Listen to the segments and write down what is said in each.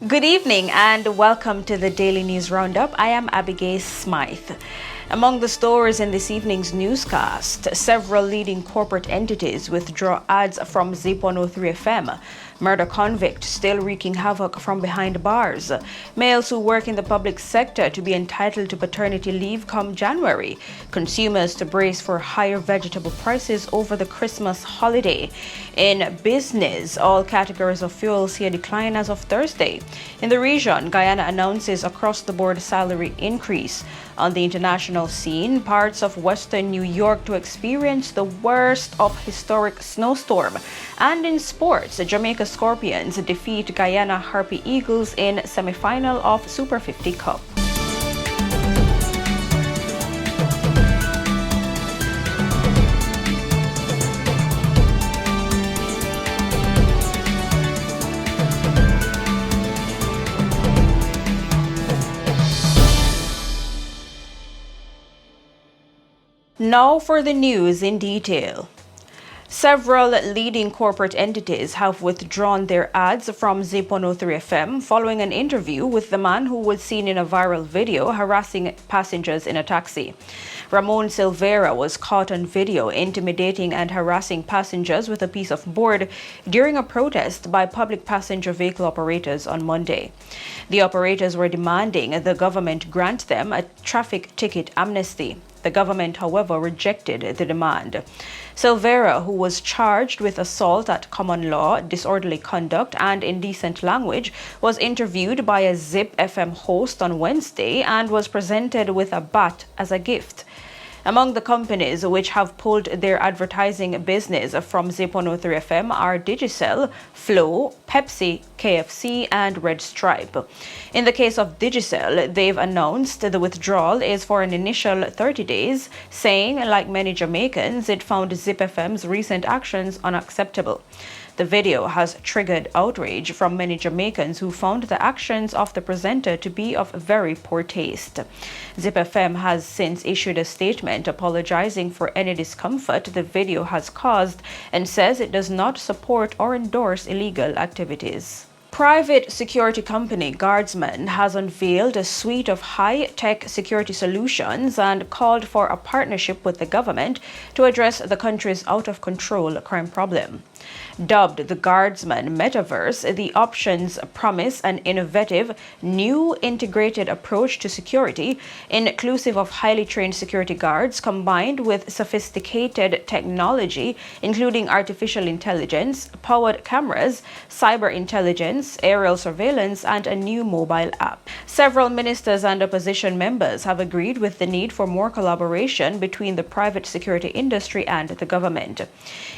Good evening and welcome to the Daily News Roundup. I am Abigail Smythe. Among the stories in this evening's newscast, several leading corporate entities withdraw ads from Zip 103 FM. Murder convict still wreaking havoc from behind bars. Males who work in the public sector to be entitled to paternity leave come January. Consumers to brace for higher vegetable prices over the Christmas holiday. In business, all categories of fuel see a decline as of Thursday. In the region, Guyana announces across-the-board salary increase. On the international scene, parts of western New York to experience the worst of historic snowstorm. And in sports, Jamaica Scorpions defeat Guyana Harpy Eagles in semifinal of Super 50 Cup. Now for the news in detail. Several leading corporate entities have withdrawn their ads from Zip 103 FM following an interview with the man who was seen in a viral video harassing passengers in a taxi. Ramon Silveira was caught on video intimidating and harassing passengers with a piece of board during a protest by public passenger vehicle operators on Monday. The operators were demanding the government grant them a traffic ticket amnesty. The government, however, rejected the demand. Silveira, who was charged with assault at common law, disorderly conduct, and indecent language, was interviewed by a Zip FM host on Wednesday and was presented with a bat as a gift. Among the companies which have pulled their advertising business from Zip 103 FM are Digicel, Flow, Pepsi, KFC, and Red Stripe. In the case of Digicel, they've announced the withdrawal is for an initial 30 days, saying, like many Jamaicans, it found Zip FM's recent actions unacceptable. The video has triggered outrage from many Jamaicans who found the actions of the presenter to be of very poor taste. Zip FM has since issued a statement apologizing for any discomfort the video has caused and says it does not support or endorse illegal activities. Private security company Guardsman has unveiled a suite of high-tech security solutions and called for a partnership with the government to address the country's out-of-control crime problem. Dubbed the Guardsman Metaverse, the options promise an innovative, new integrated approach to security, inclusive of highly trained security guards combined with sophisticated technology, including artificial intelligence, powered cameras, cyber intelligence, aerial surveillance, and a new mobile app. Several ministers and opposition members have agreed with the need for more collaboration between the private security industry and the government.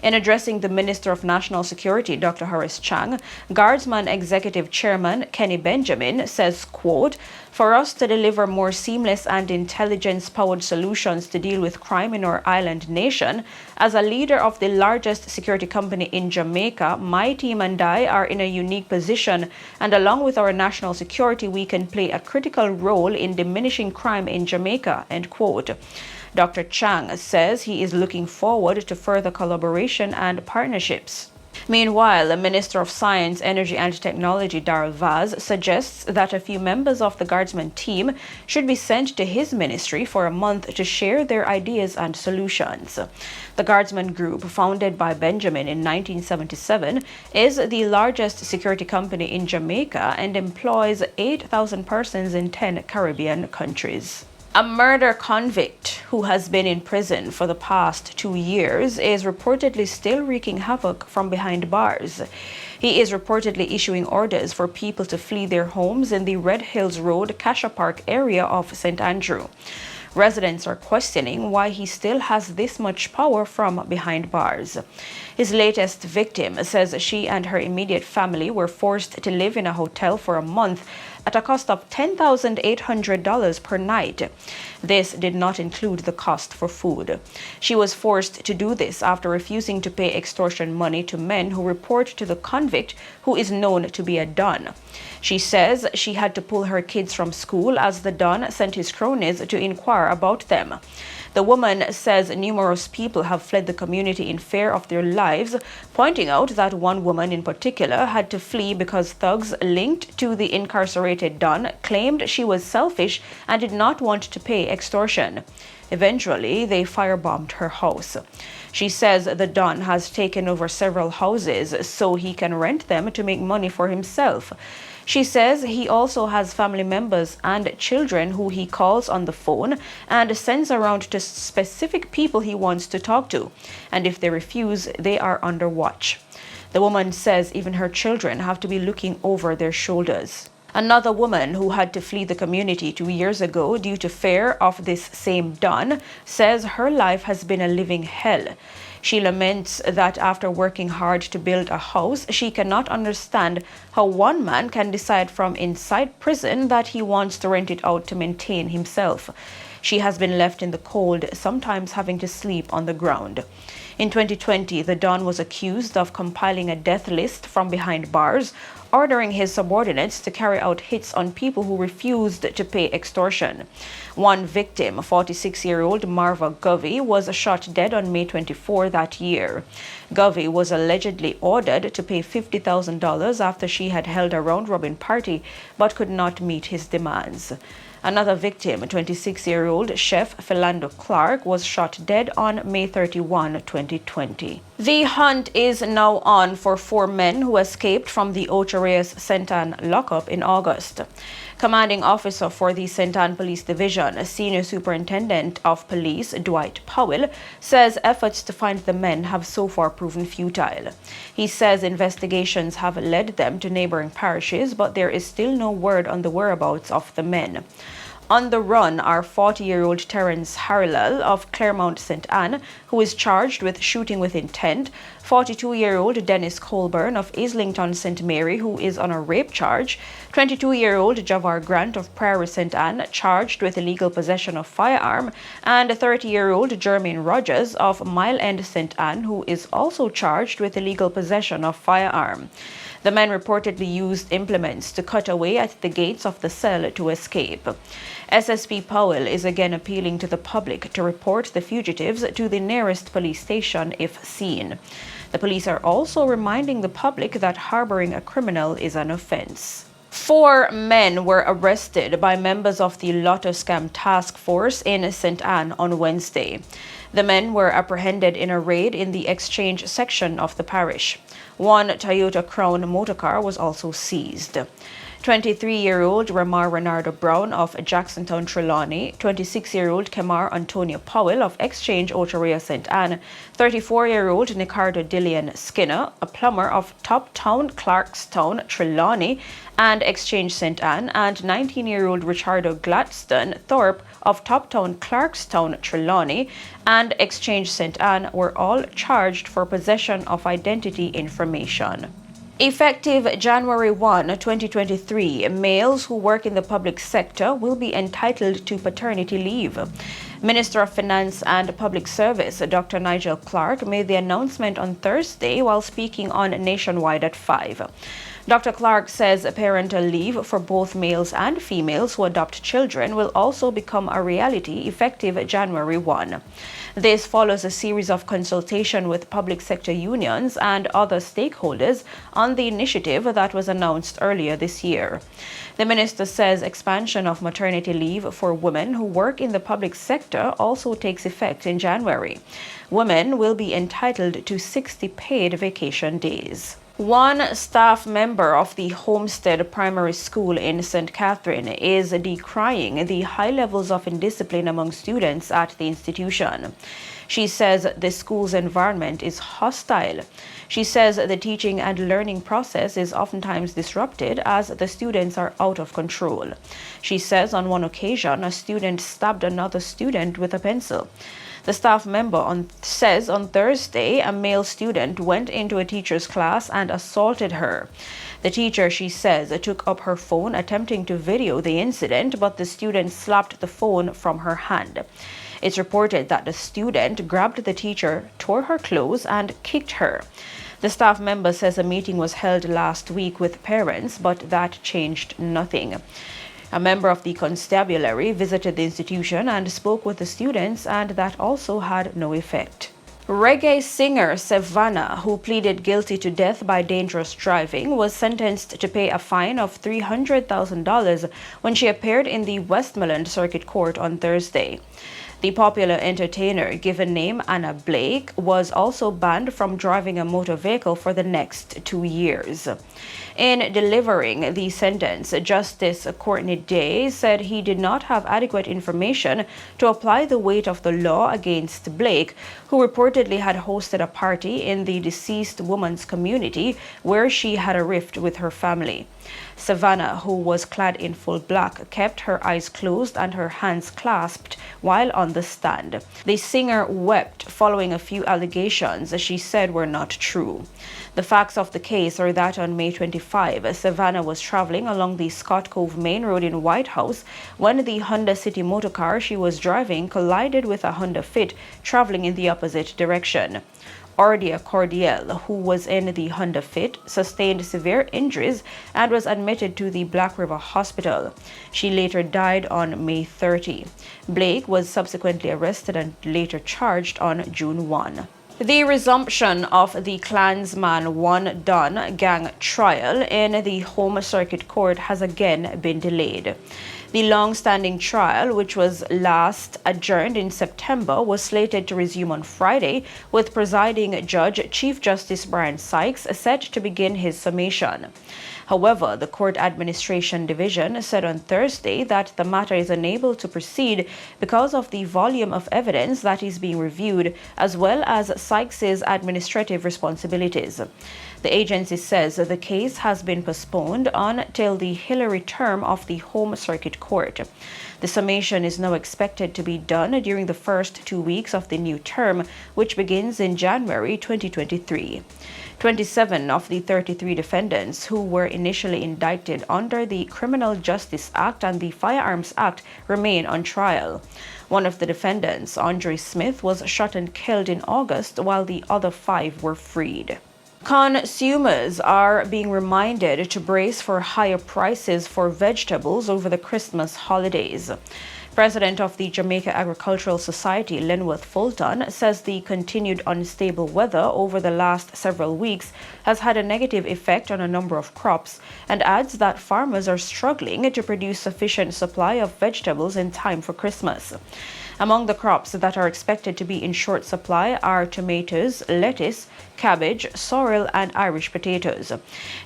In addressing the Minister of National Security, Dr. Horace Chang, Guardsman Executive Chairman Kenny Benjamin says, quote, "For us to deliver more seamless and intelligence-powered solutions to deal with crime in our island nation, as a leader of the largest security company in Jamaica, my team and I are in a unique position, and along with our national security, we can play a critical role in diminishing crime in Jamaica," end quote. Dr. Chang says he is looking forward to further collaboration and partnerships. Meanwhile, the Minister of Science, Energy and Technology, Darrell Vaz, suggests that a few members of the Guardsman team should be sent to his ministry for a month to share their ideas and solutions. The Guardsman Group, founded by Benjamin in 1977, is the largest security company in Jamaica and employs 8,000 persons in 10 Caribbean countries. A murder convict who has been in prison for the past 2 years is reportedly still wreaking havoc from behind bars. He is reportedly issuing orders for people to flee their homes in the Red Hills Road, Cassia Park area of St. Andrew. Residents are questioning why he still has this much power from behind bars. His latest victim says she and her immediate family were forced to live in a hotel for a month at a cost of $10,800 per night. This did not include the cost for food. She was forced to do this after refusing to pay extortion money to men who report to the convict, who is known to be a Don. She says she had to pull her kids from school as the Don sent his cronies to inquire about them. The woman says numerous people have fled the community in fear of their lives, pointing out that one woman in particular had to flee because thugs linked to the incarcerated Don claimed she was selfish and did not want to pay extortion. Eventually, they firebombed her house. She says the Don has taken over several houses so he can rent them to make money for himself. She says he also has family members and children who he calls on the phone and sends around to specific people he wants to talk to, and if they refuse, they are under watch. The woman says even her children have to be looking over their shoulders. Another woman who had to flee the community 2 years ago due to fear of this same Don says her life has been a living hell. She laments that after working hard to build a house, she cannot understand how one man can decide from inside prison that he wants to rent it out to maintain himself. She has been left in the cold, sometimes having to sleep on the ground. In 2020, the Don was accused of compiling a death list from behind bars, ordering his subordinates to carry out hits on people who refused to pay extortion. One victim, 46-year-old Marva Govey, was shot dead on May 24 that year. Govey was allegedly ordered to pay $50,000 after she had held a round-robin party but could not meet his demands. Another victim, 26-year-old Chef Philando Clark, was shot dead on May 31, 2020. The hunt is now on for 4 men who escaped from the Ocho Rios St. Ann lockup in August. Commanding officer for the St. Ann Police Division, Senior Superintendent of Police Dwight Powell, says efforts to find the men have so far proven futile. He says investigations have led them to neighboring parishes, but there is still no word on the whereabouts of the men. On the run are 40-year-old Terence Harrell of Claremont St. Anne, who is charged with shooting with intent, 42-year-old Dennis Colburn of Islington St. Mary, who is on a rape charge, 22-year-old Javar Grant of Prairie St. Anne, charged with illegal possession of firearm, and 30-year-old Jermaine Rogers of Mile End St. Anne, who is also charged with illegal possession of firearm. The men reportedly used implements to cut away at the gates of the cell to escape. SSP Powell is again appealing to the public to report the fugitives to the nearest police station if seen. The police are also reminding the public that harboring a criminal is an offense. 4 men were arrested by members of the Lotto scam task force in St. Anne on Wednesday. The men were apprehended in a raid in the exchange section of the parish. One Toyota Crown motorcar was also seized. 23-year-old Ramar Renardo Brown of Jacksontown Trelawney, 26-year-old Kemar Antonia Powell of Exchange Ocho Rios St. Anne, 34-year-old Nicardo Dillian Skinner, a plumber of Toptown Clarkstown Trelawney and Exchange St. Anne, and 19-year-old Richardo Gladstone Thorpe of Toptown Clarkstown Trelawney and Exchange St. Anne were all charged for possession of identity information. Effective January 1, 2023, males who work in the public sector will be entitled to paternity leave. Minister of Finance and Public Service, Dr. Nigel Clark, made the announcement on Thursday while speaking on Nationwide at 5. Dr. Clark says parental leave for both males and females who adopt children will also become a reality effective January 1. This follows a series of consultation with public sector unions and other stakeholders on the initiative that was announced earlier this year. The minister says expansion of maternity leave for women who work in the public sector also takes effect in January. Women will be entitled to 60 paid vacation days. One staff member of the Homestead Primary School in St. Catherine is decrying the high levels of indiscipline among students at the institution. She says the school's environment is hostile. She says the teaching and learning process is oftentimes disrupted as the students are out of control. She says on one occasion a student stabbed another student with a pencil. The staff member says on Thursday a male student went into a teacher's class and assaulted her. The teacher, she says, took up her phone attempting to video the incident, but the student slapped the phone from her hand. It's reported that the student grabbed the teacher, tore her clothes, and kicked her. The staff member says a meeting was held last week with parents, but that changed nothing. A member of the constabulary visited the institution and spoke with the students, and that also had no effect. Reggae singer Savannah, who pleaded guilty to death by dangerous driving, was sentenced to pay a fine of $300,000 when she appeared in the Westmoreland Circuit Court on Thursday. The popular entertainer, given name Anna Blake, was also banned from driving a motor vehicle for the next 2 years. In delivering the sentence, Justice Courtney Day said he did not have adequate information to apply the weight of the law against Blake, who reportedly had hosted a party in the deceased woman's community where she had a rift with her family. Savannah, who was clad in full black, kept her eyes closed and her hands clasped while on the stand. The singer wept following a few allegations she said were not true. The facts of the case are that on May 25, Savannah was traveling along the Scott Cove Main Road in White House when the Honda City motorcar she was driving collided with a Honda Fit traveling in the opposite direction. Ordia Cordiel, who was in the Honda Fit, sustained severe injuries and was admitted to the Black River Hospital. She later died on May 30. Blake was subsequently arrested and later charged on June 1. The resumption of the Klansman One Done gang trial in the Home Circuit Court has again been delayed. The long-standing trial, which was last adjourned in September, was slated to resume on Friday, with presiding Judge Chief Justice Brian Sykes set to begin his summation. However, the Court Administration Division said on Thursday that the matter is unable to proceed because of the volume of evidence that is being reviewed, as well as Sykes's administrative responsibilities. The agency says the case has been postponed until the Hillary term of the Home Circuit Court. The summation is now expected to be done during the first 2 weeks of the new term, which begins in January 2023. 27 of the 33 defendants who were initially indicted under the Criminal Justice Act and the Firearms Act remain on trial. One of the defendants, Andre Smith, was shot and killed in August, while the other 5 were freed. Consumers are being reminded to brace for higher prices for vegetables over the Christmas holidays. President of the Jamaica Agricultural Society, Lenworth Fulton, says the continued unstable weather over the last several weeks has had a negative effect on a number of crops, and adds that farmers are struggling to produce sufficient supply of vegetables in time for Christmas. Among the crops that are expected to be in short supply are tomatoes, lettuce, cabbage, sorrel, and Irish potatoes.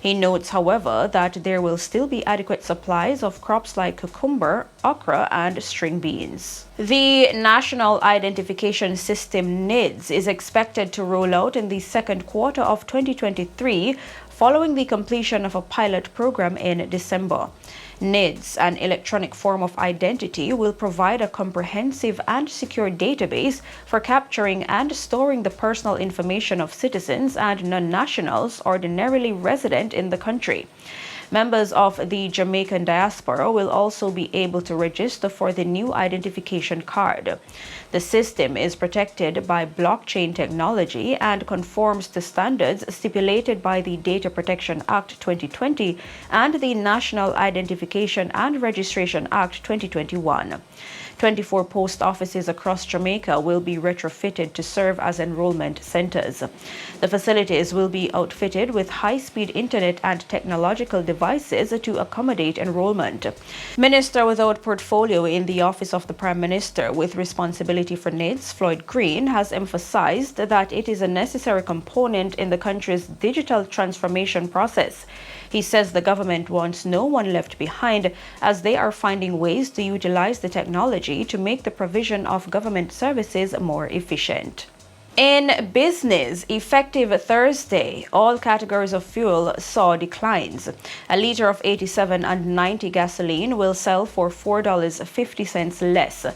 He notes, however, that there will still be adequate supplies of crops like cucumber, okra, and string beans. The National Identification System NIDS is expected to roll out in the second quarter of 2023, following the completion of a pilot program in December. NIDS, an electronic form of identity, will provide a comprehensive and secure database for capturing and storing the personal information of citizens and non-nationals ordinarily resident in the country. Members of the Jamaican diaspora will also be able to register for the new identification card. The system is protected by blockchain technology and conforms to standards stipulated by the Data Protection Act 2020 and the National Identification and Registration Act 2021. 24 post offices across Jamaica will be retrofitted to serve as enrollment centers. The facilities will be outfitted with high-speed internet and technological devices to accommodate enrollment. Minister without portfolio in the Office of the Prime Minister with responsibility for NIDS, Floyd Green, has emphasized that it is a necessary component in the country's digital transformation process. He says the government wants no one left behind, as they are finding ways to utilize the technology to make the provision of government services more efficient. In business, effective Thursday, all categories of fuel saw declines. A liter of 87 and 90 gasoline will sell for $4.50 less.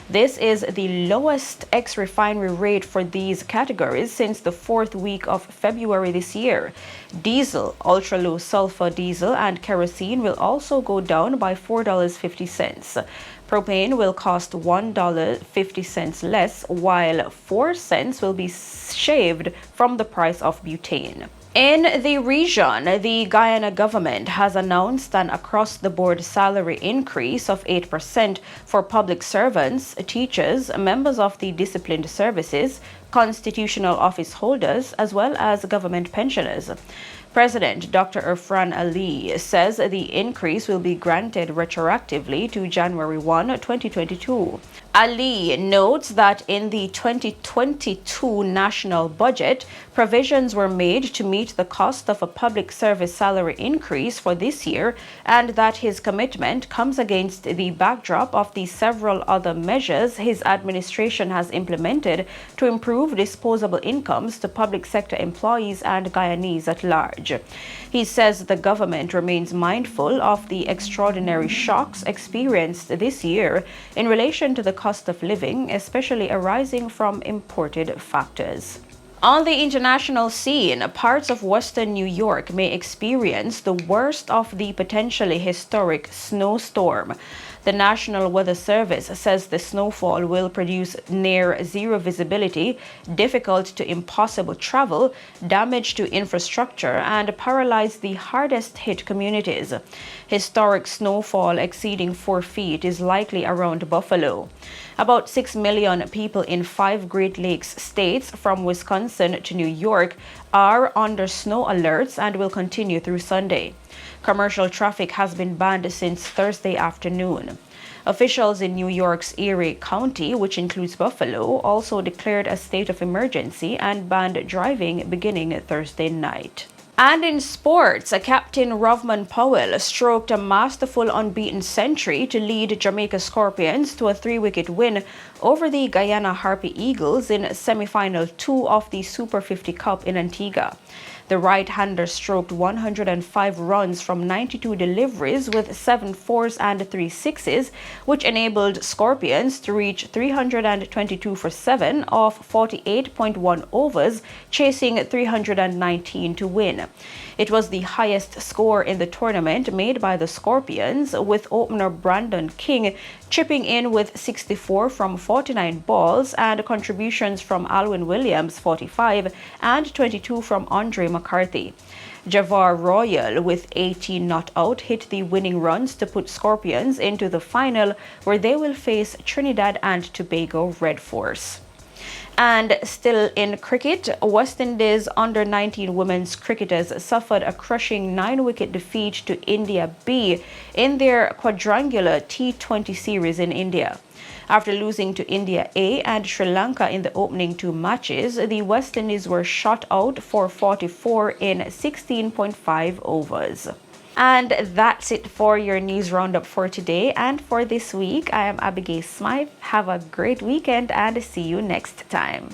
This is the lowest ex-refinery rate for these categories since the 4th week of February this year. Diesel, ultra-low sulfur diesel, and kerosene will also go down by $4.50. Propane will cost $1.50 less, while 4 cents will be shaved from the price of butane. In the region, the Guyana government has announced an across-the-board salary increase of 8% for public servants, teachers, members of the disciplined services, constitutional office holders, as well as government pensioners. President Dr. Irfan Ali says the increase will be granted retroactively to January 1, 2022. Ali notes that in the 2022 national budget, provisions were made to meet the cost of a public service salary increase for this year, and that his commitment comes against the backdrop of the several other measures his administration has implemented to improve disposable incomes to public sector employees and Guyanese at large. He says the government remains mindful of the extraordinary shocks experienced this year in relation to the cost of living, especially arising from imported factors. On the international scene, parts of western New York may experience the worst of the potentially historic snowstorm. The National Weather Service says the snowfall will produce near zero visibility, difficult to impossible travel, damage to infrastructure, and paralyze the hardest hit communities. Historic snowfall exceeding 4 feet is likely around Buffalo. About 6 million people in 5 Great Lakes states, from Wisconsin to New York, are under snow alerts and will continue through Sunday. Commercial traffic has been banned since Thursday afternoon. Officials in New York's Erie County, which includes Buffalo, also declared a state of emergency and banned driving beginning Thursday night. And in sports, Captain Rovman Powell stroked a masterful unbeaten century to lead Jamaica Scorpions to a 3-wicket win over the Guyana Harpy Eagles in semi-final 2 of the Super 50 Cup in Antigua. The right-hander stroked 105 runs from 92 deliveries with 7 fours and 3 sixes, which enabled Scorpions to reach 322 for 7 off 48.1 overs, chasing 319 to win. It was the highest score in the tournament made by the Scorpions, with opener Brandon King chipping in with 64 from 49 balls and contributions from Alwyn Williams 45 and 22 from Andre McCarthy. Javar Royal with 18 not out hit the winning runs to put Scorpions into the final, where they will face Trinidad and Tobago Red Force. And still in cricket, West Indies under-19 women's cricketers suffered a crushing 9-wicket defeat to India B in their quadrangular T20 series in India. After losing to India A and Sri Lanka in the opening 2 matches, the West Indies were shot out for 44 in 16.5 overs. And that's it for your news roundup for today and for this week. I am Abigail Smythe. Have a great weekend and see you next time.